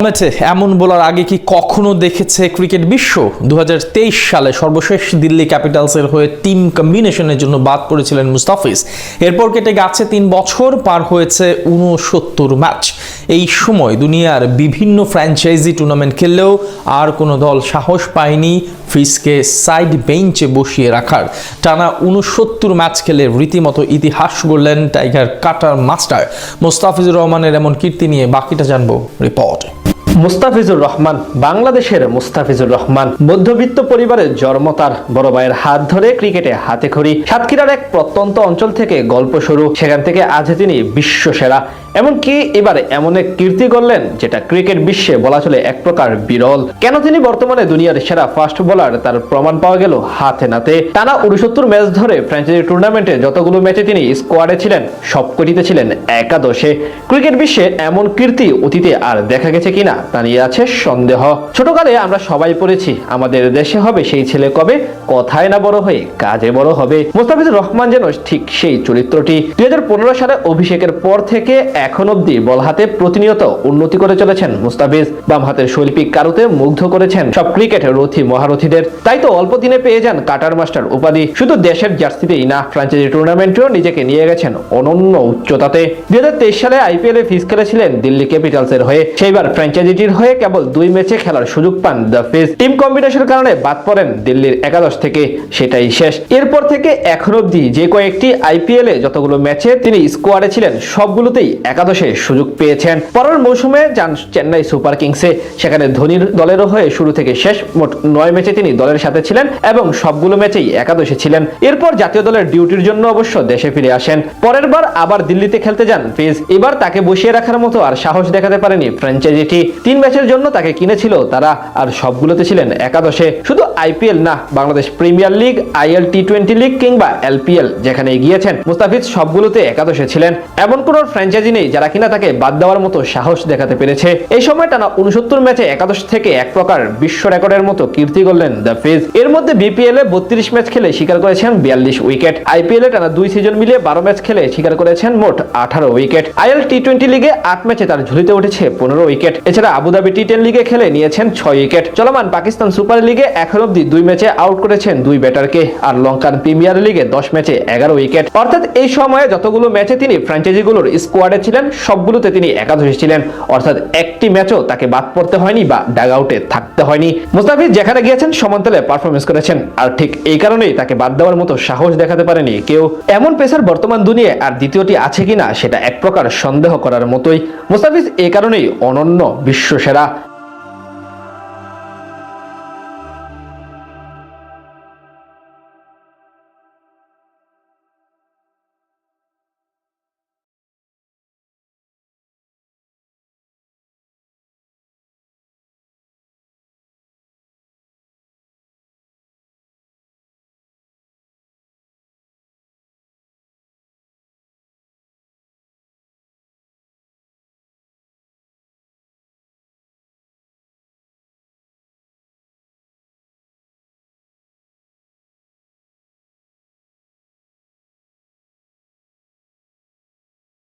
ম্যাচে এমন বলার আগে কি কখনো দেখেছে ক্রিকেট বিশ্ব? 2023 সালে সর্বশেষ দিল্লি ক্যাপিটালসের হয়ে টিম কম্বিনেশনের জন্য বাদ পড়েছিলেন মুস্তাফিজ। এরপর কেটে গেছে 3 বছর, পার হয়েছে 69 ম্যাচ। এই সময় দুনিয়ার বিভিন্ন ফ্র্যাঞ্চাইজি টুর্নামেন্ট খেললেও আর কোনো দল সাহস পায়নি ফিজকে সাইড বেঞ্চে বসিয়ে রাখার। টানা 69 ম্যাচ খেলে রীতিমতো ইতিহাস গড়লেন টাইগার কাটার মাস্টার মুস্তাফিজুর রহমানের। এমন কীর্তি নিয়ে বাকিটা জানবো রিপোর্ট। মুস্তাফিজুর রহমান, বাংলাদেশের মুস্তাফিজুর রহমান মধ্যবিত্ত পরিবারের জন্ম। তার বড় ভাইয়ের হাত ধরে ক্রিকেটে হাতেখড়ি। সাতক্ষীরার এক প্রত্যন্ত অঞ্চল থেকে গল্প শুরু, সেখান থেকে আজ তিনি বিশ্ব সেরা। এমনকি এবার এমন এক কীর্তি করলেন যেটা ক্রিকেট বিশ্বে বলা চলে এক প্রকার বিরল। কেন তিনি বর্তমানে দুনিয়ার সেরা ফাস্ট বোলার তার প্রমাণ পাওয়া গেল হাতে নাতে। টানা 69 ম্যাচ ধরে ফ্র্যাঞ্চাইজি টুর্নামেন্টে যতগুলো ম্যাচে তিনি স্কোয়াডে ছিলেন সবকটিতে ছিলেন একাদশে। ক্রিকেট বিশ্বে এমন কীর্তি অতীতে আর দেখা গেছে কিনা তা নিয়ে আছে সন্দেহ। ছোটকালে আমরা সবাই পড়েছি, আমাদের দেশে হবে সেই ছেলে কবে, কথায় না বড় হয়ে কাজে বড় হবে। মুস্তাফিজুর রহমান যেন ঠিক সেই চরিত্রটি। 2015 সালে অভিষেকের পর থেকে এখন অব্দি বল হাতে প্রতিনিয়ত উন্নতি করে চলেছেন মুস্তাফিজ। বাম হাতের শৈল্পিক কারুতে মুগ্ধ করেছেন সব ক্রিকেট রথী মহারথীদের। তাই তো অল্প দিনে পেয়ে যান কাটার মাস্টার উপাধি। শুধু দেশের জার্সিতেই না, ফ্র্যাঞ্চাইজি টুর্নামেন্টেও নিজেকে নিয়ে গেছেন অনন্য উচ্চতাতে। 2023 সালে আইপিএলে ফিজ খেলেছিলেন দিল্লি ক্যাপিটালসের হয়ে। সেইবার ফ্র্যাঞ্চাইজিটির হয়ে কেবল 2 ম্যাচে খেলার সুযোগ পান দ্য ফিজ। টিম কম্বিনেশনের কারণে বাদ পড়েন দিল্লির একাদশ থেকে, সেটাই শেষ। এরপর থেকে এখন অব্দি যে কয়েকটি আইপিএলে যতগুলো ম্যাচে তিনি স্কোয়াডে ছিলেন সবগুলোতেই একাদশে সুযোগ পেয়েছেন। পরের মৌসুমে যান চেন্নাই সুপার কিংসে, সেখানে ধোনির দলেরও হয়ে শুরু থেকে শেষ মোট 9 ম্যাচে তিনি দলের সাথে ছিলেন এবং সবগুলো ম্যাচেই একাদশে ছিলেন। এরপর জাতীয় দলের ডিউটির জন্য অবশ্য দেশে ফিরে আসেন। পরের বার আবার দিল্লিতে খেলতে যান ফিজ। এবার তাকে বসিয়ে রাখার মতো আর সাহস দেখাতে পারেনি ফ্র্যাঞ্চাইজিটি। 3 ম্যাচের জন্য তাকে কিনেছিল তারা, আর সবগুলোতে ছিলেন একাদশে। শুধু আইপিএল না, বাংলাদেশ প্রিমিয়ার লিগ, আইএল টি20 লিগ কিংবা এলপিএল যেখানে গিয়েছেন মুস্তাফিজ সবগুলোতে একাদশে ছিলেন। এমন কোন ফ্র্যাঞ্চাইজি নেই যারা কিনা তাকে বাদ দেওয়ার মতো সাহস দেখাতে পেরেছে। এই সময় টানা 69 ম্যাচে একাদশ থেকে এক প্রকার বিশ্ব রেকর্ডের মতো কীর্তি করলেন দ্য ফিজ। এর মধ্যে বিপিএল এ 32 ম্যাচ খেলে শিকার করেছেন 42 উইকেট। আইপিএল এ টানা 2 সিজন মিলিয়ে 12 ম্যাচ খেলে শিকার করেছেন মোট 18 উইকেট। আইএল টি20 লিগে 8 ম্যাচে তার ঝুলিতে উঠেছে 15 উইকেট। এছাড়া আবুধাবি টি10 লিগে খেলে নিয়েছেন 6 উইকেট। চলমান পাকিস্তান সুপার লিগে এখন অব্দি 2 ম্যাচে আউট করেছেন 2 ব্যাটারকে, আর লঙ্কান প্রিমিয়ার লিগে 10 ম্যাচে 11 উইকেট। অর্থাৎ এই সময়ে যতগুলো ম্যাচে তিনি ফ্র্যাঞ্চাইজিগুলোর স্কোয়াডে ছিলেন সবগুলোতে তিনি একাদশে ছিলেন। অর্থাৎ একটি ম্যাচও তাকে বাদ পড়তে হয়নি বা ডাগ আউটে থাকতে হয়নি। মুস্তাফিজ যেখানে গিয়েছেন সমান্তলে পারফরমেন্স করেছেন, আর ঠিক এই কারণেই তাকে বাদ দেওয়ার মতো সাহস দেখাতে পারেনি কেউ। এমন পেসার বর্তমান দুনিয়ায় আর দ্বিতীয়টি আছে কিনা সেটা এক প্রকার সন্দেহ করার মতোই। মুস্তাফিজ এই কারণেই অনন্য বিশ্ব সেরা।